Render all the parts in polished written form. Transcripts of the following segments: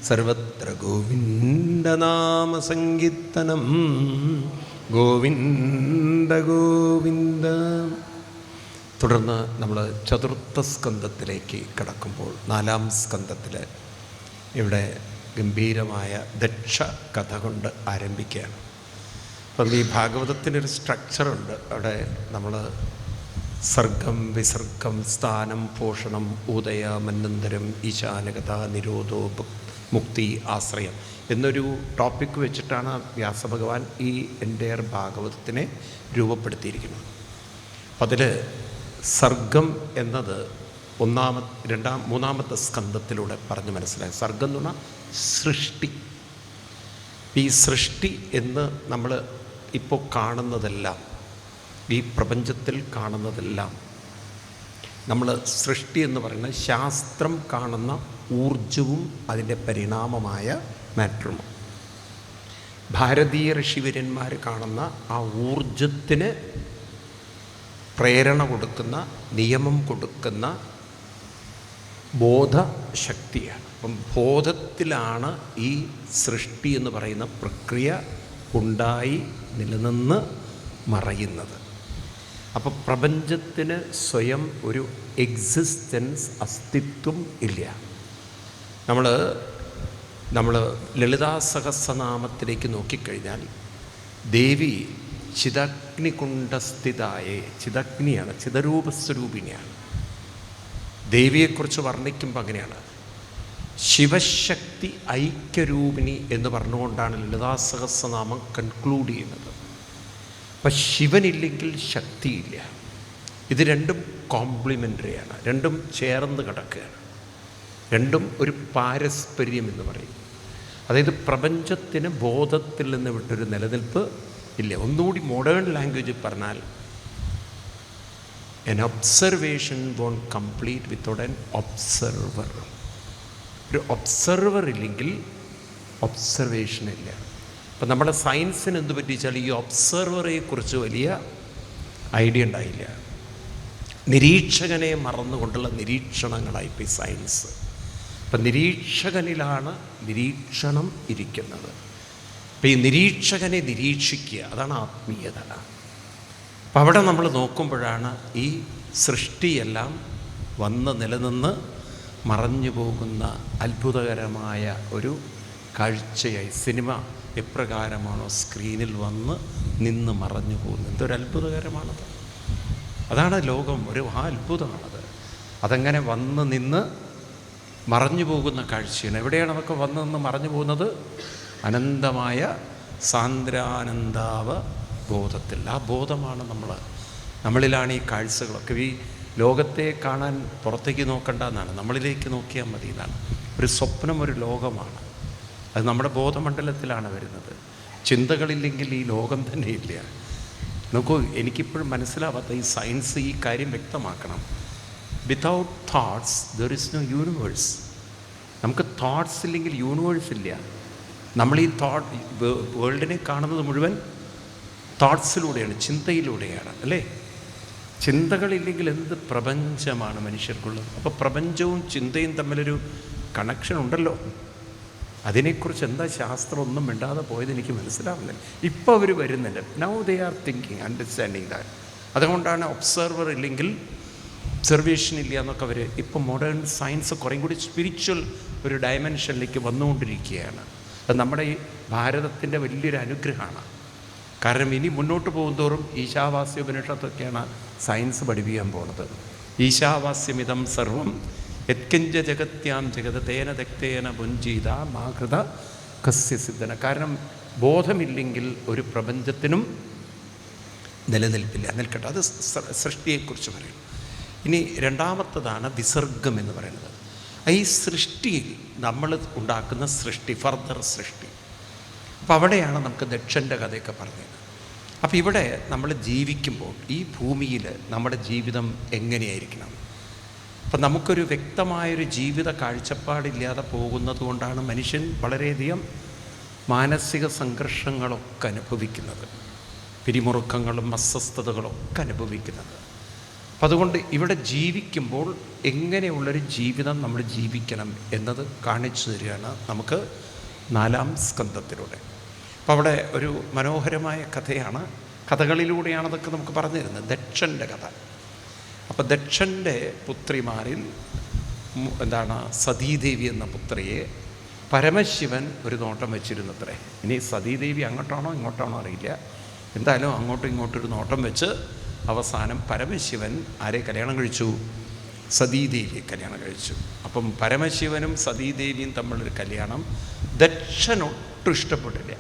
സർവത്ര ഗോവിന്ദനാമസങ്കീർത്തനം. ഗോവിന്ദ ഗോവിന്ദ. തുടർന്ന് നമ്മൾ ചതുർത്ഥ സ്കന്ധത്തിലേക്ക് കടക്കുമ്പോൾ 4-ാം സ്കന്ധത്തിൽ ഇവിടെ ഗംഭീരമായ ദക്ഷ കഥ കൊണ്ട് ആരംഭിക്കുകയാണ്. അപ്പം ഈ ഭാഗവതത്തിനൊരു സ്ട്രക്ചറുണ്ട്. അവിടെ നമ്മൾ സർഗം, വിസർഗം, സ്ഥാനം, പോഷണം, ഉദയ, മന്നന്തരം, ഈശാനകഥ, നിരോധോ, മുക്തി, ആശ്രയം എന്നൊരു ടോപ്പിക്ക് വെച്ചിട്ടാണ് വ്യാസഭഗവാൻ ഈ എൻ്റയർ ഭാഗവതത്തിനെ രൂപപ്പെടുത്തിയിരിക്കുന്നത്. അപ്പം അതിൽ സർഗം എന്നത് 3-ാമത്തെ സ്കന്ധത്തിലൂടെ പറഞ്ഞ് മനസ്സിലായി. സർഗം എന്ന് പറഞ്ഞാൽ സൃഷ്ടി. ഈ സൃഷ്ടി എന്ന് നമ്മൾ ഇപ്പോൾ കാണുന്നതെല്ലാം, ഈ പ്രപഞ്ചത്തിൽ കാണുന്നതെല്ലാം നമ്മൾ സൃഷ്ടി എന്ന് പറയുന്നത് ശാസ്ത്രം കാണുന്ന ഊർജവും അതിൻ്റെ പരിണാമമായ മാറ്ററുമാണ്. ഭാരതീയ ഋഷിവര്യന്മാർ കാണുന്ന ആ ഊർജത്തിന് പ്രേരണ കൊടുക്കുന്ന, നിയമം കൊടുക്കുന്ന ബോധശക്തിയാണ്. അപ്പം ബോധത്തിലാണ് ഈ സൃഷ്ടി എന്ന് പറയുന്ന പ്രക്രിയ ഉണ്ടായി നിലനിന്ന് മറയുന്നത്. അപ്പോൾ പ്രപഞ്ചത്തിന് സ്വയം ഒരു എക്സിസ്റ്റൻസ്, അസ്തിത്വം ഇല്ല. നമ്മൾ ലളിതാ സഹസ്രനാമത്തിലേക്ക് നോക്കിക്കഴിഞ്ഞാൽ ദേവി ചിദഗ്നികുണ്ഡസ്ഥിതായേ, ചിദഗ്നിയാണ്, ചിദരൂപസ്വരൂപിണിയാണ്. ദേവിയെക്കുറിച്ച് വർണ്ണിക്കുമ്പോൾ അങ്ങനെയാണ്, ശിവശക്തി ഐക്യരൂപിണി എന്ന് പറഞ്ഞുകൊണ്ടാണ് ലളിതാ സഹസ്രനാമം കൺക്ലൂഡ് ചെയ്യുന്നത്. അപ്പം ശിവനില്ലെങ്കിൽ ശക്തിയില്ല. ഇത് രണ്ടും കോംപ്ലിമെൻ്ററിയാണ്, രണ്ടും ചേർന്ന് കിടക്കുകയാണ്. രണ്ടും ഒരു പാരസ്പര്യം എന്ന് പറയും. അതായത് പ്രപഞ്ചത്തിന് ബോധത്തിൽ നിന്ന് വിട്ടൊരു നിലനിൽപ്പ് ഇല്ല. ഒന്നുകൂടി മോഡേൺ ലാംഗ്വേജിൽ പറഞ്ഞാൽ, an observation won't complete without an observer. ഒരു ഒബ്സർവർ ഇല്ലെങ്കിൽ ഒബ്സർവേഷൻ ഇല്ല. അപ്പം നമ്മുടെ സയൻസിന് എന്ത് പറ്റിച്ചാൽ ഈ ഒബ്സർവറെ കുറിച്ച് വലിയ ഐഡിയ ഉണ്ടായില്ല. നിരീക്ഷകനെ മറന്നുകൊണ്ടുള്ള നിരീക്ഷണങ്ങളായിപ്പോൾ ഈ സയൻസ്. അപ്പം നിരീക്ഷകനിലാണ് നിരീക്ഷണം ഇരിക്കുന്നത്. അപ്പം ഈ നിരീക്ഷകനെ നിരീക്ഷിക്കുക, അതാണ് ആത്മീയത. അപ്പം അവിടെ നമ്മൾ നോക്കുമ്പോഴാണ് ഈ സൃഷ്ടിയെല്ലാം വന്ന് നിലനിന്ന് മറഞ്ഞു പോകുന്ന അത്ഭുതകരമായ ഒരു കാഴ്ചയായി. സിനിമ എപ്രകാരമാണോ സ്ക്രീനിൽ വന്ന് നിന്ന് മറഞ്ഞു പോകുന്നത്, എന്തൊരു അത്ഭുതകരമാണത്. അതാണ് ലോകം, ഒരു അത്ഭുതമാണത്. അതങ്ങനെ വന്ന് നിന്ന് മറഞ്ഞു പോകുന്ന കാഴ്ചയാണ്. എവിടെയാണ് അതൊക്കെ വന്ന് നിന്ന് മറഞ്ഞു പോകുന്നത്? അനന്തമായ സാന്ദ്രാനന്ദാവ ബോധത്തിൽ. ആ ബോധമാണ് നമ്മളിലാണ് ഈ കാഴ്ചകളൊക്കെ. ഈ ലോകത്തെ കാണാൻ പുറത്തേക്ക് നോക്കണ്ട എന്നാണ്, നമ്മളിലേക്ക് നോക്കിയാൽ മതി എന്നാണ്. ഒരു സ്വപ്നം ഒരു ലോകമാണ്, അത് നമ്മുടെ ബോധമണ്ഡലത്തിലാണ് വരുന്നത്. ചിന്തകളില്ലെങ്കിൽ ഈ ലോകം തന്നെ ഇല്ല. നോക്കൂ, എനിക്കിപ്പോഴും മനസ്സിലാവാത്ത ഈ സയൻസ് ഈ കാര്യം വ്യക്തമാക്കണം. Without thoughts there is no universe. നമുക്ക് തോട്ട്സ് ഇല്ലെങ്കിൽ യൂണിവേഴ്സ് ഇല്ല. നമ്മൾ ഈ വേൾഡിനെ കാണുന്നത് മുഴുവൻ തോട്ട്സിലൂടെയാണ്, ചിന്തയിലൂടെയാണ്, അല്ലേ? ചിന്തകളില്ലെങ്കിൽ എന്ത് പ്രപഞ്ചമാണ് മനുഷ്യർക്കുള്ളത്. അപ്പോൾ പ്രപഞ്ചവും ചിന്തയും തമ്മിലൊരു കണക്ഷൻ ഉണ്ടല്ലോ. അതിനെക്കുറിച്ച് എന്താ ശാസ്ത്രം ഒന്നും മിണ്ടാതെ പോയത് എനിക്ക് മനസ്സിലാവുന്നില്ല. ഇപ്പോൾ അവർ വരുന്നുണ്ട്. Now they are thinking, understanding that. അതുകൊണ്ടാണ് ഒബ്സർവർ ഇല്ലെങ്കിൽ ഒബ്സർവേഷൻ ഇല്ല എന്നൊക്കെ അവർ ഇപ്പോൾ മോഡേൺ സയൻസ് കുറേ കൂടി സ്പിരിച്വൽ ഒരു ഡയമെൻഷനിലേക്ക് വന്നുകൊണ്ടിരിക്കുകയാണ്. അത് നമ്മുടെ ഈ ഭാരതത്തിൻ്റെ വലിയൊരു അനുഗ്രഹമാണ്. കാരണം ഇനി മുന്നോട്ട് പോകുന്തോറും ഈശാവാസ്യ ഉപനിഷത്തൊക്കെയാണ് സയൻസ് പഠിപ്പിക്കാൻ പോകുന്നത്. ഈശാവാസ്യമിതം സർവം യത്കിഞ്ച ജഗത്യാം ജഗത തേന ദക്തേന പുഞ്ചീത മാകൃത കസ്യ സിദ്ധന. കാരണം ബോധമില്ലെങ്കിൽ ഒരു പ്രപഞ്ചത്തിനും നിലനിൽപ്പില്ല. നിൽക്കട്ടെ, അത് സൃഷ്ടിയെക്കുറിച്ച് പറയും. ഇനി രണ്ടാമത്തതാണ് വിസർഗം എന്ന് പറയുന്നത്. ഈ സൃഷ്ടിയിൽ നമ്മൾ ഉണ്ടാക്കുന്ന സൃഷ്ടി, ഫർദർ സൃഷ്ടി. അപ്പോൾ അവിടെയാണ് നമുക്ക് ദക്ഷൻ്റെ കഥയൊക്കെ പറഞ്ഞത്. അപ്പോൾ ഇവിടെ നമ്മൾ ജീവിക്കുമ്പോൾ ഈ ഭൂമിയിൽ നമ്മുടെ ജീവിതം എങ്ങനെയായിരിക്കണം? അപ്പം നമുക്കൊരു വ്യക്തമായൊരു ജീവിത കാഴ്ചപ്പാടില്ലാതെ പോകുന്നത് കൊണ്ടാണ് മനുഷ്യൻ വളരെയധികം മാനസിക സംഘർഷങ്ങളൊക്കെ അനുഭവിക്കുന്നത്, പിരിമുറുക്കങ്ങളും അസ്വസ്ഥതകളൊക്കെ അനുഭവിക്കുന്നത്. അപ്പം അതുകൊണ്ട് ഇവിടെ ജീവിക്കുമ്പോൾ എങ്ങനെയുള്ളൊരു ജീവിതം നമ്മൾ ജീവിക്കണം എന്നത് കാണിച്ചു തരികയാണ് നമുക്ക് 4-ാം സ്കന്ധത്തിലൂടെ. അപ്പോൾ അവിടെ ഒരു മനോഹരമായ കഥയാണ്, കഥകളിലൂടെയാണ് അതൊക്കെ നമുക്ക് പറഞ്ഞു തരുന്നത്, ദക്ഷൻ്റെ കഥ. അപ്പോൾ ദക്ഷൻ്റെ പുത്രിമാരിൽ സതീദേവി എന്ന പുത്രിയെ പരമശിവൻ ഒരു നോട്ടം വെച്ചിരുന്നത്രേ. ഇനി സതീദേവി അങ്ങോട്ടാണോ ഇങ്ങോട്ടാണോ അറിയില്ല, എന്തായാലും അങ്ങോട്ടും ഇങ്ങോട്ടൊരു നോട്ടം വെച്ച് അവസാനം പരമശിവൻ ആരെ കല്യാണം കഴിച്ചു? സതീദേവിയെ കല്യാണം കഴിച്ചു. അപ്പം പരമശിവനും സതീദേവിയും തമ്മിലൊരു കല്യാണം ദക്ഷനൊട്ടും ഇഷ്ടപ്പെട്ടില്ല.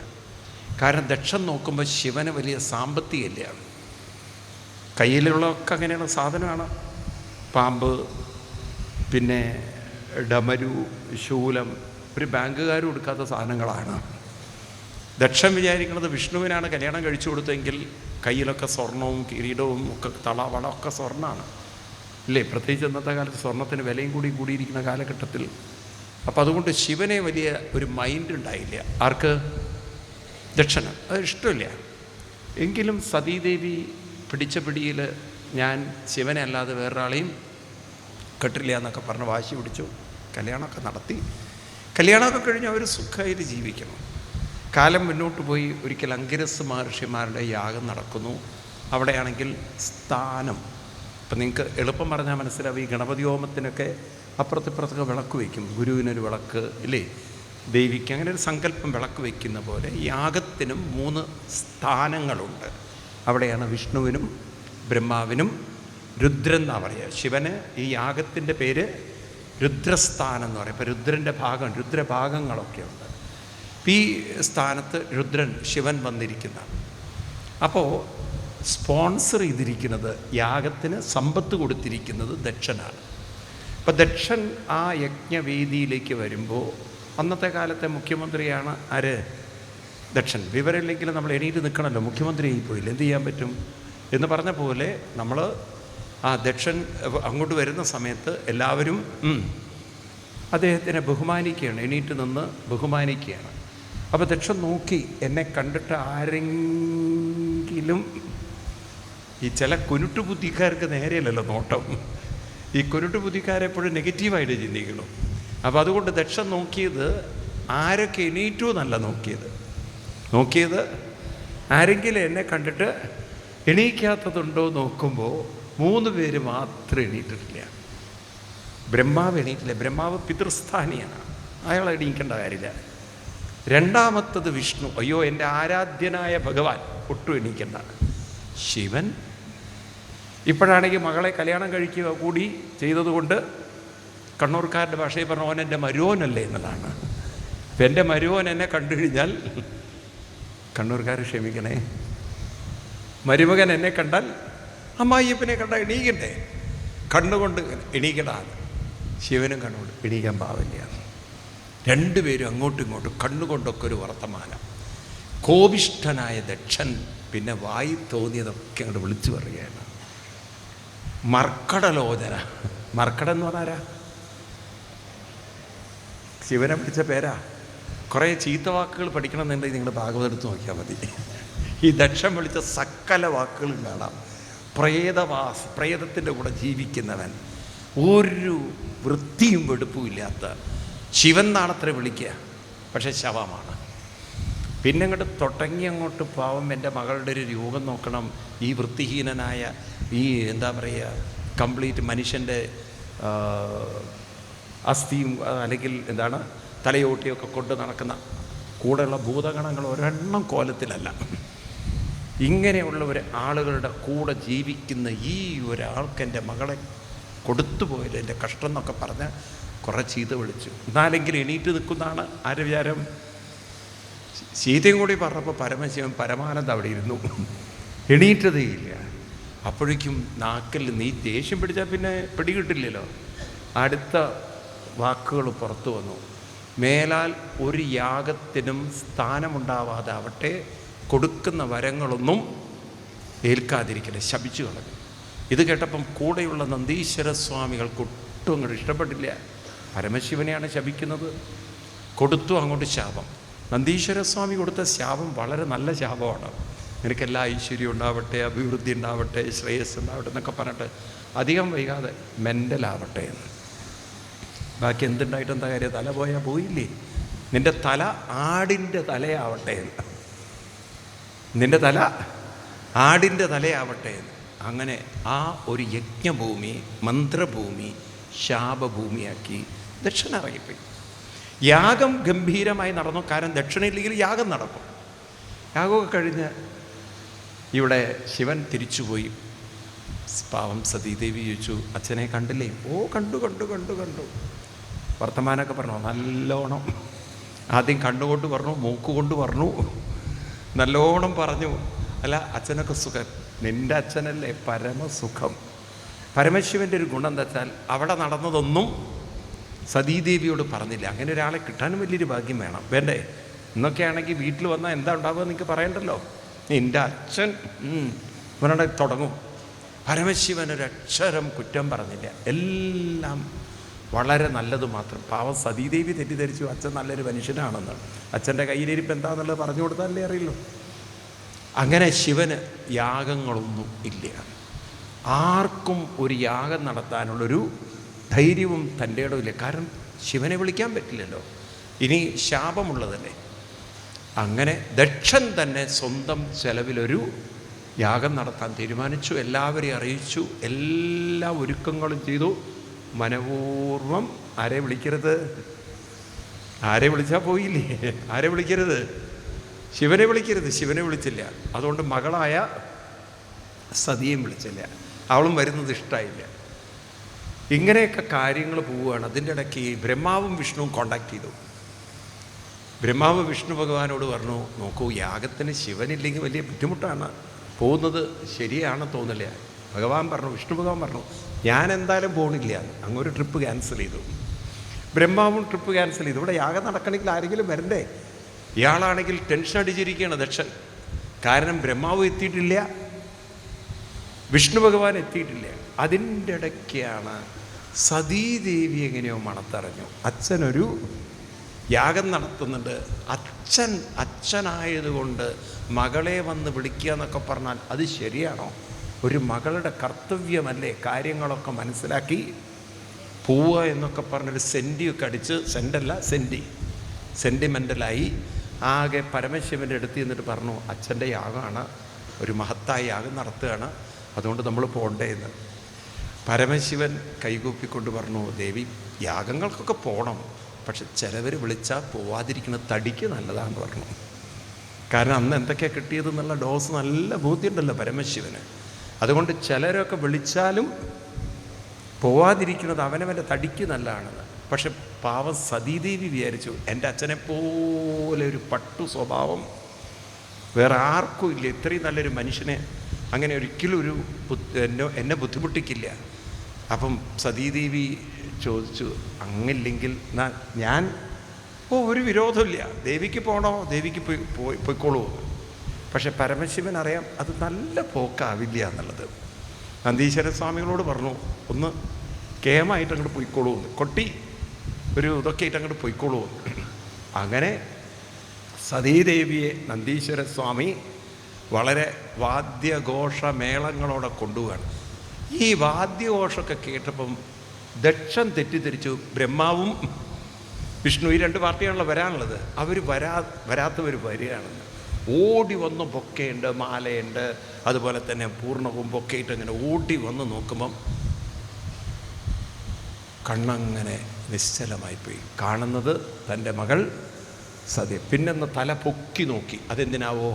കാരണം ദക്ഷൻ നോക്കുമ്പോൾ ശിവന് വലിയ സാമ്പത്തികമില്ല, കയ്യിലുള്ളതൊക്കെ അങ്ങനെയുള്ള സാധനമാണ്, പാമ്പ്, പിന്നെ ഡമരു, ശൂലം, ഒരു ബാങ്കുകാരും എടുക്കാത്ത സാധനങ്ങളാണ്. ദക്ഷൻ വിചാരിക്കുന്നത് വിഷ്ണുവിനാണ് കല്യാണം കഴിച്ചു കൊടുത്തെങ്കിൽ കയ്യിലൊക്കെ സ്വർണവും കിരീടവും ഒക്കെ വളമൊക്കെ സ്വർണ്ണമാണ് ഇല്ലേ, പ്രത്യേകിച്ച് ഇന്നത്തെ കാലത്ത് സ്വർണത്തിന് വിലയും കൂടിയിരിക്കുന്ന കാലഘട്ടത്തിൽ. അപ്പം അതുകൊണ്ട് ശിവനെ വലിയ ഒരു മൈൻഡ് ഉണ്ടായില്ല. ആർക്ക്? ദക്ഷന് അത് ഇഷ്ടമില്ല. എങ്കിലും സതീദേവി പിടിച്ച പിടിയിൽ ഞാൻ ശിവനെ അല്ലാതെ വേറൊരാളെയും കെട്ടില്ല എന്നൊക്കെ പറഞ്ഞ് വാശി പിടിച്ചു. കല്യാണമൊക്കെ നടത്തി. കല്യാണമൊക്കെ കഴിഞ്ഞ് അവർ സുഖമായിട്ട് ജീവിക്കണം. കാലം മുന്നോട്ട് പോയി. ഒരിക്കൽ അങ്കിരസ് മഹർഷിമാരുടെ യാഗം നടക്കുന്നു. അവിടെയാണെങ്കിൽ സ്ഥാനം, ഇപ്പം നിങ്ങൾക്ക് എളുപ്പം പറഞ്ഞാൽ മനസ്സിലാവും, ഈ ഗണപതി ഹോമത്തിനൊക്കെ അപ്പുറത്തിപ്പുറത്തൊക്കെ വിളക്ക് വയ്ക്കും, ഗുരുവിനൊരു വിളക്ക് ഇല്ലേ, ദേവിക്ക്, അങ്ങനെ ഒരു സങ്കല്പം വിളക്ക് വയ്ക്കുന്ന പോലെ യാഗത്തിനും 3 സ്ഥാനങ്ങളുണ്ട്. അവിടെയാണ് വിഷ്ണുവിനും ബ്രഹ്മാവിനും രുദ്രൻ എന്നാണ് പറയുക. ശിവന് ഈ യാഗത്തിൻ്റെ പേര് രുദ്രസ്ഥാനം എന്ന് പറയും. ഇപ്പോൾ രുദ്രൻ്റെ ഭാഗം, രുദ്രഭാഗങ്ങളൊക്കെ ഉണ്ട്. ഈ സ്ഥാനത്ത് രുദ്രൻ ശിവൻ വന്നിരിക്കുന്ന. അപ്പോൾ സ്പോൺസർ ചെയ്തിരിക്കുന്നത്, യാഗത്തിന് സമ്പത്ത് കൊടുത്തിരിക്കുന്നത് ദക്ഷനാണ്. അപ്പം ദക്ഷൻ ആ യജ്ഞവേദിയിലേക്ക് വരുമ്പോൾ അന്നത്തെ കാലത്തെ മുഖ്യമന്ത്രിയാണ് ആര്? ദക്ഷൻ. വിവരമില്ലെങ്കിൽ നമ്മൾ എണീറ്റ് നിൽക്കണമല്ലോ, മുഖ്യമന്ത്രി ആയിപ്പോയില്ല, എന്ത് ചെയ്യാൻ പറ്റും എന്ന് പറഞ്ഞ പോലെ നമ്മൾ ആ ദക്ഷൻ അങ്ങോട്ട് വരുന്ന സമയത്ത് എല്ലാവരും അദ്ദേഹത്തിനെ ബഹുമാനിക്കുകയാണ്, എണീറ്റ് നിന്ന് ബഹുമാനിക്കുകയാണ്. അപ്പോൾ ദക്ഷൻ നോക്കി, എന്നെ കണ്ടിട്ട് ആരെങ്കിലും, ഈ ചില കുരുട്ടു ബുദ്ധിക്കാർക്ക് നേരെയല്ലല്ലോ നോട്ടം, ഈ കുരുട്ടു ബുദ്ധിക്കാരെപ്പോഴും നെഗറ്റീവായിട്ട് ചിന്തിക്കണം. അപ്പോൾ അതുകൊണ്ട് ദക്ഷൻ നോക്കിയത് ആരൊക്കെ എണീറ്റു എന്നല്ല നോക്കിയത് ആരെങ്കിലും എന്നെ കണ്ടിട്ട് എണീക്കാത്തതുണ്ടോ നോക്കുമ്പോൾ 3 പേര് മാത്രം എണീറ്റിട്ടില്ല. ബ്രഹ്മാവ് എണീറ്റില്ല. ബ്രഹ്മാവ് പിതൃസ്ഥാനിയാണ്, അയാൾ എണീക്കേണ്ട കാര്യമില്ല. രണ്ടാമത്തത് വിഷ്ണു, അയ്യോ എൻ്റെ ആരാധ്യനായ ഭഗവാൻ, ഒട്ടും എണീക്കണ്ട. ശിവൻ ഇപ്പോഴാണെങ്കിൽ മകളെ കല്യാണം കഴിക്കുക കൂടി ചെയ്തതുകൊണ്ട് കണ്ണൂർക്കാരുടെ ഭാഷയിൽ പറഞ്ഞ ഓൻ എൻ്റെ മരുവനല്ലേ എന്നതാണ്. ഇപ്പം എൻ്റെ മരുവൻ എന്നെ കണ്ടു കഴിഞ്ഞാൽ, കണ്ണൂർക്കാർ ക്ഷമിക്കണേ, മരുമകൻ എന്നെ കണ്ടാൽ അമ്മായിയപ്പനെ കണ്ടാൽ എണീക്കണ്ടേ, കണ്ണുകൊണ്ട് എണീക്കടാണ്. ശിവനും കണ്ണുകൊണ്ട് എണീക്കാൻ പാവില്ല. 2 പേരും അങ്ങോട്ടും ഇങ്ങോട്ടും കണ്ണുകൊണ്ടൊക്കെ ഒരു വർത്തമാനം. കോപിഷ്ഠനായ ദക്ഷൻ പിന്നെ വായി തോന്നിയതൊക്കെ അങ്ങോട്ട് വിളിച്ചു പറയുകയാണ്. മർക്കടലോചന. മർക്കടം എന്ന് പറഞ്ഞാരാ? ശിവനെ പിടിച്ച പേരാ. കുറേ ചീത്ത വാക്കുകൾ പഠിക്കണമെന്നുണ്ടെങ്കിൽ നിങ്ങൾ ഭാഗവതം എടുത്ത് നോക്കിയാൽ മതി. ഈ ദക്ഷൻ വിളിച്ച സകല വാക്കുകളും കാണാം. പ്രേതത്തിൻ്റെ കൂടെ ജീവിക്കുന്നവൻ, ഒരു വൃത്തിയും വെടുപ്പും ഇല്ലാത്ത ശിവൻ നാണത്ര വിളിക്കുക, പക്ഷെ ശവമാണ്. പിന്നെ അങ്ങോട്ട് തുടങ്ങി അങ്ങോട്ട് പാവം എൻ്റെ മകളുടെ ഒരു രൂപം നോക്കണം. ഈ വൃത്തിഹീനനായ ഈ എന്താ പറയുക, കംപ്ലീറ്റ് മനുഷ്യൻ്റെ അസ്ഥിയും അല്ലെങ്കിൽ എന്താണ് തലയോട്ടിയൊക്കെ കൊണ്ട് നടക്കുന്ന കൂടെയുള്ള ഭൂതഗണങ്ങൾ ഒരെണ്ണം കോലത്തിലല്ല. ഇങ്ങനെയുള്ള ആളുകളുടെ കൂടെ ജീവിക്കുന്ന ഈ ഒരാൾക്ക് എൻ്റെ മകളെ കൊടുത്തു പോയത് എൻ്റെ കഷ്ടം എന്നൊക്കെ പറഞ്ഞ് കുറേ ചീത്ത വിളിച്ചു. എന്നാലെങ്കിലും എണീറ്റ് നിൽക്കുന്നതാണ് ആരുടെ വിചാരം? സീതയും കൂടി പറഞ്ഞപ്പോൾ പരമശിവൻ പരമാനന്ദം അവിടെ ഇരുന്നു, എണീറ്റതേ ഇല്ല. അപ്പോഴേക്കും നാക്കിൽ നീ ദേഷ്യം പിടിച്ചാൽ പിന്നെ പിടികിട്ടില്ലല്ലോ. അടുത്ത വാക്കുകൾ പുറത്തു വന്നു. മേലാൽ ഒരു യാഗത്തിനും സ്ഥാനമുണ്ടാവാതെ ആവട്ടെ, കൊടുക്കുന്ന വരങ്ങളൊന്നും ഏൽക്കാതിരിക്കട്ടെ, ശപിച്ചു കളഞ്ഞു. ഇത് കേട്ടപ്പം കൂടെയുള്ള നന്ദീശ്വര സ്വാമികൾക്ക് ഒട്ടും അങ്ങോട്ട് ഇഷ്ടപ്പെട്ടില്ല. പരമശിവനെയാണ് ശപിക്കുന്നത്, കൊടുത്തു അങ്ങോട്ട് ശാപം. നന്ദീശ്വര സ്വാമി കൊടുത്ത ശാപം വളരെ നല്ല ശാപമാണ്. നിനക്കെല്ലാ ഐശ്വര്യം ഉണ്ടാവട്ടെ, അഭിവൃദ്ധി ഉണ്ടാവട്ടെ, ശ്രേയസ് ഉണ്ടാവട്ടെ എന്നൊക്കെ പറഞ്ഞിട്ട് അധികം വൈകാതെ മെൻ്റലാവട്ടെ എന്ന്. ബാക്കി എന്തുണ്ടായിട്ട് എന്താ കാര്യം? തല പോയാൽ പോയില്ലേ? നിൻ്റെ തല ആടിൻ്റെ തലയാവട്ടെ എന്ന്. നിൻ്റെ തല ആടിൻ്റെ തലയാവട്ടെ എന്ന്. അങ്ങനെ ആ ഒരു യജ്ഞഭൂമി, മന്ത്രഭൂമി ശാപഭൂമിയാക്കി ദക്ഷിണ ഇറങ്ങിപ്പോയി. യാഗം ഗംഭീരമായി നടന്നു. കാരണം ദക്ഷിണയില്ലെങ്കിൽ യാഗം നടക്കും. യാഗമൊക്കെ കഴിഞ്ഞ് ഇവിടെ ശിവൻ തിരിച്ചുപോയി. പാവം സതീദേവി ചോദിച്ചു, അച്ഛനെ കണ്ടില്ലേ? ഓ കണ്ടു കണ്ടു കണ്ടു കണ്ടു. വർത്തമാനമൊക്കെ പറഞ്ഞു നല്ലോണം. ആദ്യം കണ്ണുകൊണ്ട് പറഞ്ഞു, മൂക്കുകൊണ്ട് പറഞ്ഞു, നല്ലോണം പറഞ്ഞു. അല്ല അച്ഛനൊക്കെ സുഖം. നിൻ്റെ അച്ഛനല്ലേ പരമസുഖം. പരമശിവൻ്റെ ഒരു ഗുണം എന്താ വെച്ചാൽ അവിടെ നടന്നതൊന്നും സതീദേവിയോട് പറഞ്ഞില്ല. അങ്ങനെ ഒരാളെ കിട്ടാനും വലിയൊരു ഭാഗ്യം വേണം, വേണ്ടേ? ഇന്നൊക്കെ ആണെങ്കിൽ വീട്ടിൽ വന്നാൽ എന്താ ഉണ്ടാവുക നിങ്ങൾക്ക് പറയണ്ടല്ലോ. നിൻ്റെ അച്ഛൻ ഇവനോട് തുടങ്ങും. പരമശിവനൊരക്ഷരം കുറ്റം പറഞ്ഞില്ല, എല്ലാം വളരെ നല്ലത് മാത്രം. പാവം സതീദേവി തെറ്റിദ്ധരിച്ചു അച്ഛൻ നല്ലൊരു മനുഷ്യനാണെന്ന്. അച്ഛൻ്റെ കയ്യിലിരിപ്പ് എന്താണെന്നുള്ളത് പറഞ്ഞു കൊടുത്താലേ അറിയുള്ളൂ. അങ്ങനെ ശിവന് യാഗങ്ങളൊന്നും ഇല്ല. ആർക്കും ഒരു യാഗം നടത്താനുള്ളൊരു ധൈര്യവും തൻ്റെ ഇടമില്ല. കാരണം ശിവനെ വിളിക്കാൻ പറ്റില്ലല്ലോ, ഇനി ശാപമുള്ളതല്ലേ. അങ്ങനെ ദക്ഷൻ തന്നെ സ്വന്തം ചെലവിലൊരു യാഗം നടത്താൻ തീരുമാനിച്ചു. എല്ലാവരെയും അറിയിച്ചു, എല്ലാ ഒരുക്കങ്ങളും ചെയ്തു. മനപൂർവം ആരെ വിളിക്കരുത്? ആരെ വിളിച്ചാൽ പോയില്ലേ? ആരെ വിളിക്കരുത്? ശിവനെ വിളിക്കരുത്. ശിവനെ വിളിച്ചില്ല. അതുകൊണ്ട് മകളായ സതിയും വിളിച്ചില്ല. അവളും വരുന്നത് ഇഷ്ടമായില്ല. ഇങ്ങനെയൊക്കെ കാര്യങ്ങൾ പോവുകയാണ്. അതിൻ്റെ ഇടയ്ക്ക് ബ്രഹ്മാവും വിഷ്ണുവും കോണ്ടാക്ട് ചെയ്തു. ബ്രഹ്മാവ് വിഷ്ണു ഭഗവാനോട് പറഞ്ഞു, നോക്കൂ, യാഗത്തിന് ശിവനില്ലെങ്കിൽ വലിയ ബുദ്ധിമുട്ടാണ്, പോകുന്നത് ശരിയാണെന്ന് തോന്നില്ല. ഭഗവാൻ പറഞ്ഞു, വിഷ്ണു ഭഗവാൻ പറഞ്ഞു, ഞാൻ എന്തായാലും പോകണില്ല. അങ്ങൊരു ട്രിപ്പ് ക്യാൻസൽ ചെയ്തു. ബ്രഹ്മാവും ട്രിപ്പ് ക്യാൻസൽ ചെയ്തു. ഇവിടെ യാഗം നടക്കണമെങ്കിൽ ആരെങ്കിലും വരണ്ടേ? ഇയാളാണെങ്കിൽ ടെൻഷൻ അടിച്ചിരിക്കുകയാണ് ദക്ഷൻ. കാരണം ബ്രഹ്മാവ് എത്തിയിട്ടില്ല, വിഷ്ണു ഭഗവാൻ എത്തിയിട്ടില്ല. അതിൻ്റെ ഇടയ്ക്കാണ് സതീദേവി എങ്ങനെയോ മണത്തറിഞ്ഞു, അച്ഛനൊരു യാഗം നടത്തുന്നുണ്ട്. അച്ഛനായതുകൊണ്ട് മകളെ വന്ന് വിളിക്കുക എന്നൊക്കെ പറഞ്ഞാൽ അത് ശരിയാണോ? ഒരു മകളുടെ കർത്തവ്യമല്ലേ? കാര്യങ്ങളൊക്കെ മനസ്സിലാക്കി പോവുക എന്നൊക്കെ പറഞ്ഞൊരു സെൻറ്റിയൊക്കെ അടിച്ച്, സെൻറ്റിമെൻ്റലായി ആകെ പരമശിവൻ്റെ അടുത്ത് നിന്നിട്ട് പറഞ്ഞു, അച്ഛൻ്റെ യാഗമാണ്, ഒരു മഹത്തായ യാഗം നടത്തുകയാണ്, അതുകൊണ്ട് നമ്മൾ പോകണ്ടേ എന്ന്. പരമശിവൻ കൈകൂപ്പിക്കൊണ്ട് പറഞ്ഞു, ദേവി, യാഗങ്ങൾക്കൊക്കെ പോകണം, പക്ഷെ ചിലവർ വിളിച്ചാൽ പോവാതിരിക്കുന്നത് തടിക്ക് നല്ലതാണെന്ന് പറഞ്ഞു. കാരണം അന്ന് എന്തൊക്കെയാണ് കിട്ടിയതെന്നുള്ള ഡോസ് നല്ല ബോധ്യമുണ്ടല്ലോ പരമശിവന്. അതുകൊണ്ട് ചിലരൊക്കെ വിളിച്ചാലും പോവാതിരിക്കുന്നത് അവനവൻ്റെ തടിക്ക് നല്ലതാണെന്ന്. പക്ഷെ പാവം സതീദേവി വിചാരിച്ചു, എൻ്റെ അച്ഛനെ പോലെ ഒരു പട്ടു സ്വഭാവം വേറെ ആർക്കും ഇല്ല, ഇത്രയും നല്ലൊരു മനുഷ്യനെ അങ്ങനെ ഒരിക്കലും എന്നെ ബുദ്ധിമുട്ടിക്കില്ല. അപ്പം സതീദേവി ചോദിച്ചു, അങ്ങില്ലെങ്കിൽ ഞാൻ ഒരു വിരോധമില്ല, ദേവിക്ക് പോകണോ, ദേവിക്ക് പോയിക്കോളൂ. പക്ഷെ പരമശിവൻ അറിയാം അത് നല്ല പോക്കാവില്ല എന്നുള്ളത്. നന്ദീശ്വര സ്വാമികളോട് പറഞ്ഞു, ഒന്ന് കേമായിട്ട് അങ്ങോട്ട് പോയിക്കോളൂ, കൊട്ടി ഒരു ഇതൊക്കെ ആയിട്ട് അങ്ങോട്ട് പോയിക്കോളൂ. അങ്ങനെ സതീദേവിയെ നന്ദീശ്വര സ്വാമി വളരെ വാദ്യഘോഷമേളങ്ങളോടെ കൊണ്ടുപോവുകയാണ്. ഈ വാദ്യഘോഷമൊക്കെ കേട്ടപ്പം ദക്ഷൻ തെറ്റിദ്ധരിച്ചു ബ്രഹ്മാവും വിഷ്ണു, ഈ രണ്ട് പാർട്ടിയാണല്ലോ വരാനുള്ളത്, അവർ വരാത്തവർ വരികയാണെന്ന്. ഓടി വന്ന് ബൊക്കെയുണ്ട്, മാലയുണ്ട്, അതുപോലെ തന്നെ പൂർണ്ണവും ബൊക്കെയിട്ട് ഇങ്ങനെ ഓടി വന്ന് നോക്കുമ്പം കണ്ണങ്ങനെ നിശ്ചലമായിപ്പോയി. കാണുന്നത് തൻ്റെ മകൾ സതി. പിന്നെന്ന് തല പൊക്കി നോക്കി. അതെന്തിനാവോ?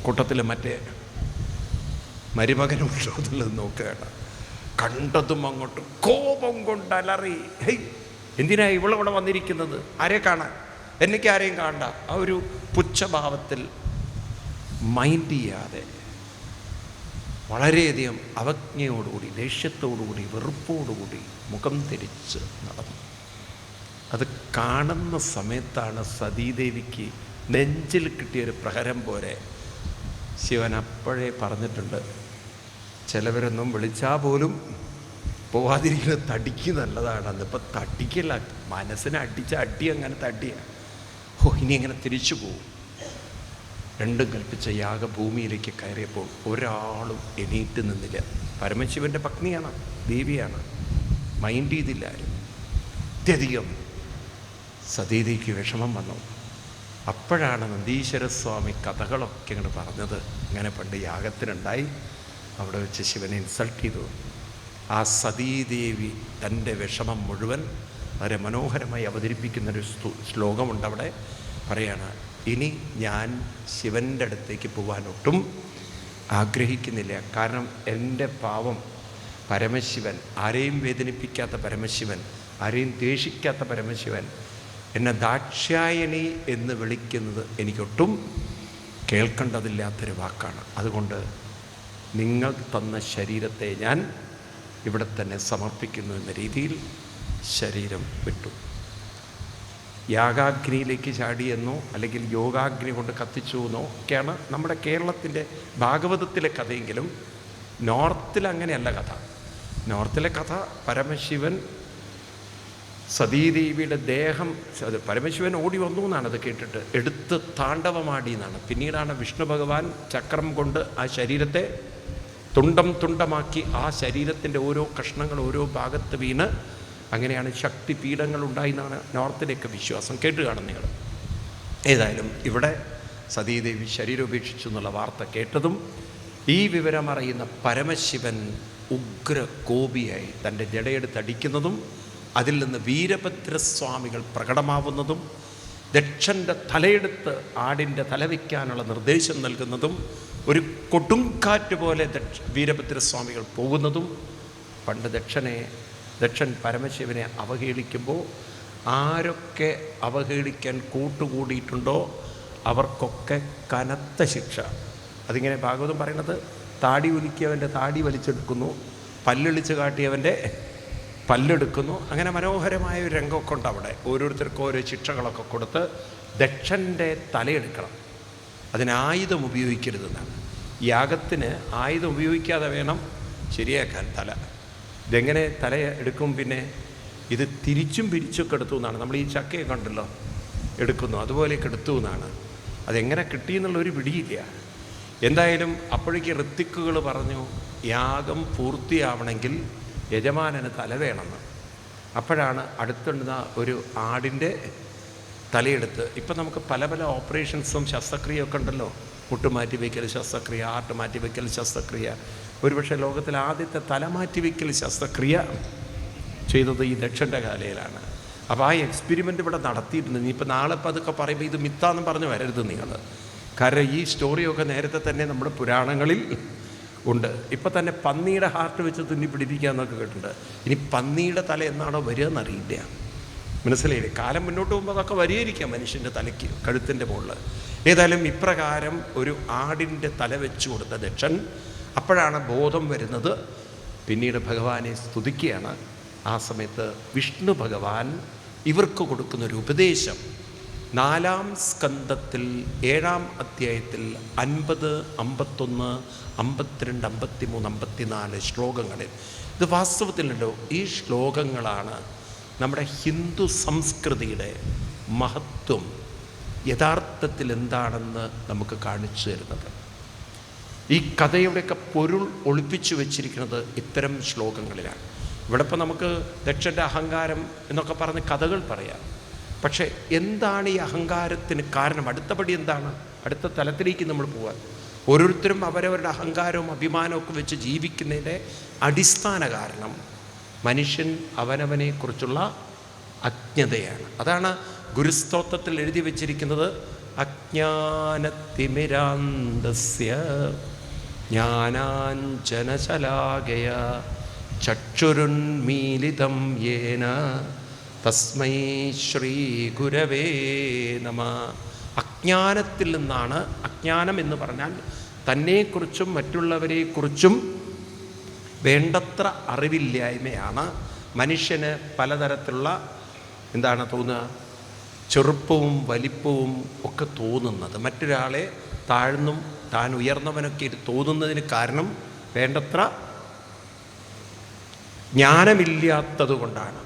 കൂട്ടത്തിൽ മറ്റേ മരുമകനുണ്ടോ എന്നുള്ളത് നോക്കുകയാണ്. കണ്ടതും അങ്ങോട്ട് കോപം കൊണ്ട് അലറി, ഹേയ് എന്തിനാ ഇവളവിടെ വന്നിരിക്കുന്നത്? ആരെ കാണാൻ? എനിക്ക് ആരെയും കാണണ്ട. ആ ഒരു പുച്ഛഭാവത്തിൽ മൈൻഡ് ചെയ്യാതെ വളരെയധികം അവജ്ഞയോടുകൂടി, ദേഷ്യത്തോടുകൂടി, വെറുപ്പോടുകൂടി മുഖം തിരിച്ച് നടന്നു. അത് കാണുന്ന സമയത്താണ് സതീദേവിക്ക് നെഞ്ചിൽ കിട്ടിയൊരു പ്രഹരം പോലെ. ശിവൻ അപ്പോഴേ പറഞ്ഞിട്ടുണ്ട്, ചിലവരൊന്നും വിളിച്ചാൽ പോലും പോവാതിരിക്കുന്നത് തടിക്ക് നല്ലതാണെന്ന്. ഇപ്പം തടിക്കല്ല, മനസ്സിനെ അടിച്ച അടി അങ്ങനെ തടിയ. ഇനി എങ്ങനെ തിരിച്ചു പോവും? രണ്ടും കൽപ്പിച്ച യാഗഭൂമിയിലേക്ക് കയറിയപ്പോൾ ഒരാളും എണീറ്റ് നിന്നില്ല. പരമശിവൻ്റെ പത്നിയാണ്, ദേവിയാണ്. മൈൻഡ് ചെയ്തില്ല ആരും. അത്യധികം സതീദേവിക്ക് വിഷമം വന്നു. അപ്പോഴാണ് നന്ദീശ്വരസ്വാമി കഥകളൊക്കെ ഇങ്ങോട്ട് പറഞ്ഞത്. ഇങ്ങനെ പണ്ട് യാഗത്തിനുണ്ടായി, അവിടെ വെച്ച് ശിവനെ ഇൻസൾട്ട് ചെയ്തു. ആ സതീദേവി തൻ്റെ വിഷമം മുഴുവൻ വളരെ മനോഹരമായി അവതരിപ്പിക്കുന്നൊരു ശ്ലോകമുണ്ട്. അവിടെ പറയാണ്, ഇനി ഞാൻ ശിവൻ്റെ അടുത്തേക്ക് പോകാൻ ഒട്ടും ആഗ്രഹിക്കുന്നില്ല. കാരണം എൻ്റെ പാവം പരമശിവൻ, ആരെയും വേദനിപ്പിക്കാത്ത പരമശിവൻ, ആരെയും ദേഷിക്കാത്ത പരമശിവൻ എന്നെ ദാക്ഷായണി എന്ന് വിളിക്കുന്നത് എനിക്കൊട്ടും കേൾക്കേണ്ടതില്ലാത്തൊരു വാക്കാണ്. അതുകൊണ്ട് നിങ്ങൾ തന്ന ശരീരത്തെ ഞാൻ ഇവിടെ തന്നെ സമർപ്പിക്കുന്നു എന്ന രീതിയിൽ ശരീരം വിട്ടു. യാഗാഗ്നിയിലേക്ക് ചാടിയെന്നോ അല്ലെങ്കിൽ യോഗാഗ്നി കൊണ്ട് കത്തിച്ചു എന്നോ ഒക്കെയാണ് നമ്മുടെ കേരളത്തിൻ്റെ ഭാഗവതത്തിലെ കഥയെങ്കിലും നോർത്തിൽ അങ്ങനെയല്ല കഥ. നോർത്തിലെ കഥ പരമശിവൻ സതീദേവിയുടെ ദേഹം, പരമശിവൻ ഓടി വന്നു എന്നാണ് അത് കേട്ടിട്ട്, എടുത്ത് താണ്ഡവമാടി എന്നാണ്. പിന്നീടാണ് വിഷ്ണു ഭഗവാൻ ചക്രം കൊണ്ട് ആ ശരീരത്തെ തുണ്ടം തുണ്ടമാക്കി ആ ശരീരത്തിൻ്റെ ഓരോ കഷ്ണങ്ങൾ ഓരോ ഭാഗത്ത് വീണ് അങ്ങനെയാണ് ശക്തിപീഠങ്ങൾ ഉണ്ടായി എന്നാണ് നോർത്തിലേക്ക് വിശ്വാസം. കേട്ട് കാണും നിങ്ങൾ. ഏതായാലും ഇവിടെ സതീദേവി ശരീരം ഉപേക്ഷിച്ചു എന്നുള്ള വാർത്ത കേട്ടതും ഈ വിവരമറിയുന്ന പരമശിവൻ ഉഗ്ര കോപിയായി തൻ്റെ ജടയെടുത്തടിക്കുന്നതും അതിൽ നിന്ന് വീരഭദ്രസ്വാമികൾ പ്രകടമാവുന്നതും ദക്ഷൻ്റെ തലയെടുത്ത് ആടിൻ്റെ തല വയ്ക്കാനുള്ള നിർദ്ദേശം നൽകുന്നതും ഒരു കൊടുങ്കാറ്റ് പോലെ വീരഭദ്രസ്വാമികൾ പോകുന്നതും പണ്ട് ദക്ഷൻ പരമശിവനെ അവഹേളിക്കുമ്പോൾ ആരൊക്കെ അവഹേളിക്കാൻ കൂട്ടുകൂടിയിട്ടുണ്ടോ അവർക്കൊക്കെ കനത്ത ശിക്ഷ. അതിങ്ങനെ ഭാഗവതം പറയുന്നത്, താടി ഉലുക്കിയവൻ്റെ താടി വലിച്ചെടുക്കുന്നു, പല്ലൊളിച്ച് കാട്ടിയവൻ്റെ പല്ലെടുക്കുന്നു. അങ്ങനെ മനോഹരമായ ഒരു രംഗമൊക്കെ ഉണ്ട് അവിടെ. ഓരോരുത്തർക്കും ഓരോ ശിക്ഷകളൊക്കെ കൊടുത്ത് ദക്ഷൻ്റെ തലയെടുക്കണം. അതിന് ആയുധം ഉപയോഗിക്കരുതെന്നാണ്. യാഗത്തിന് ആയുധം ഉപയോഗിക്കാതെ വേണം ശരിയാക്കാൻ തല. ഇതെങ്ങനെ തല എടുക്കും? പിന്നെ ഇത് തിരിച്ചും പിരിച്ചൊക്കെ എടുത്തു എന്നാണ്. നമ്മൾ ഈ ചക്കയൊക്കെ ഉണ്ടല്ലോ എടുക്കുന്നു, അതുപോലെയൊക്കെ എടുത്തു എന്നാണ്. അതെങ്ങനെ കിട്ടിയെന്നുള്ളൊരു പിടിയില്ല. എന്തായാലും അപ്പോഴേക്ക് ഋത്തിക്കുകൾ പറഞ്ഞു, യാഗം പൂർത്തിയാവണമെങ്കിൽ യജമാനന് തല വേണമെന്ന്. അപ്പോഴാണ് അടുത്തുള്ള ഒരു ആടിൻ്റെ തലയെടുത്ത്, ഇപ്പം നമുക്ക് പല പല ഓപ്പറേഷൻസും ശസ്ത്രക്രിയയൊക്കെ ഉണ്ടല്ലോ, മുട്ടുമാറ്റി വയ്ക്കൽ ശസ്ത്രക്രിയ, ആർട്ട് മാറ്റി വയ്ക്കൽ ശസ്ത്രക്രിയ. ഒരുപക്ഷെ ലോകത്തിലെ ആദ്യത്തെ തലമാറ്റി വയ്ക്കൽ ശസ്ത്രക്രിയ ചെയ്തത് ഈ ദക്ഷൻ്റെ കാലയിലാണ്. അപ്പോൾ ആ എക്സ്പെരിമെൻ്റ് ഇവിടെ നടത്തിയിട്ടുണ്ട്. ഇനിയിപ്പോൾ നാളെ ഇപ്പോൾ അതൊക്കെ പറയുമ്പോൾ ഇത് മിത്താന്നും പറഞ്ഞ് വരരുത് നിങ്ങൾ. കാരണം ഈ സ്റ്റോറിയൊക്കെ നേരത്തെ തന്നെ നമ്മുടെ പുരാണങ്ങളിൽ ഉണ്ട്. ഇപ്പം തന്നെ പന്നിയുടെ ഹാർട്ട് വെച്ച് തുന്നി പിടിപ്പിക്കാമെന്നൊക്കെ കേട്ടിട്ടുണ്ട്. ഇനി പന്നിയുടെ തല എന്നാണോ വരിക എന്നറിയില്ല. മനസ്സിലായില്ലേ? കാലം മുന്നോട്ട് പോകുമ്പോൾ അതൊക്കെ വരികയിരിക്കാം മനുഷ്യൻ്റെ തലയ്ക്ക്, കഴുത്തിൻ്റെ മുകളിൽ. ഏതായാലും ഇപ്രകാരം ഒരു ആടിൻ്റെ തല വെച്ച് കൊടുത്ത ദക്ഷൻ അപ്പോഴാണ് ബോധം വരുന്നത്. പിന്നീട് ഭഗവാനെ സ്തുതിക്കുകയാണ്. ആ സമയത്ത് വിഷ്ണു ഭഗവാൻ ഇവർക്ക് കൊടുക്കുന്നൊരു ഉപദേശം 4-ാം സ്കന്ധത്തിൽ 7-ാം അധ്യായത്തിൽ 50, 51, 52, 53, 54 ശ്ലോകങ്ങളിൽ. ഇത് വാസ്തവത്തിലുണ്ടോ, ഈ ശ്ലോകങ്ങളാണ് നമ്മുടെ ഹിന്ദു സംസ്കൃതിയുടെ മഹത്വം യഥാർത്ഥത്തിൽ എന്താണെന്ന് നമുക്ക് കാണിച്ചു തരുന്നത്. ഈ കഥയുടെയൊക്കെ പൊരുൾ ഒളിപ്പിച്ചു വെച്ചിരിക്കുന്നത് ഇത്തരം ശ്ലോകങ്ങളിലാണ്. ഇവിടെ ഇപ്പം നമുക്ക് ദക്ഷൻ്റെ അഹങ്കാരം എന്നൊക്കെ പറഞ്ഞ് കഥകൾ പറയാം. പക്ഷേ എന്താണ് ഈ അഹങ്കാരത്തിന് കാരണം? അടുത്ത പടി എന്താണ്? അടുത്ത തലത്തിലേക്ക് നമ്മൾ പോകാൻ. ഓരോരുത്തരും അവരവരുടെ അഹങ്കാരവും അഭിമാനവും ഒക്കെ വെച്ച് ജീവിക്കുന്നതിൻ്റെ അടിസ്ഥാന കാരണം മനുഷ്യൻ അവനവനെക്കുറിച്ചുള്ള അജ്ഞതയാണ്. അതാണ് ഗുരുസ്തോത്രത്തിൽ എഴുതി വച്ചിരിക്കുന്നത്, അജ്ഞാനതിമിരാന്തസ്യ ജ്ഞാനാഞ്ജനശലാകയ ചക്ഷുരുന്മീലിതം യേന തസ്മൈ ശ്രീ ഗുരവേ നമ. അജ്ഞാനത്തിൽ നിന്നാണ്. അജ്ഞാനം എന്ന് പറഞ്ഞാൽ തന്നെക്കുറിച്ചും മറ്റുള്ളവരെക്കുറിച്ചും വേണ്ടത്ര അറിവില്ലായ്മയാണ് മനുഷ്യന് പലതരത്തിലുള്ള എന്താണ് തോന്നുക, ചെറുപ്പവും വലിപ്പവും ഒക്കെ തോന്നുന്നത്. മറ്റൊരാളെ താഴ്ന്നും താൻ ഉയർന്നവനൊക്കെ തോന്നുന്നതിന് കാരണം വേണ്ടത്ര ജ്ഞാനമില്ലാത്തത് കൊണ്ടാണ്.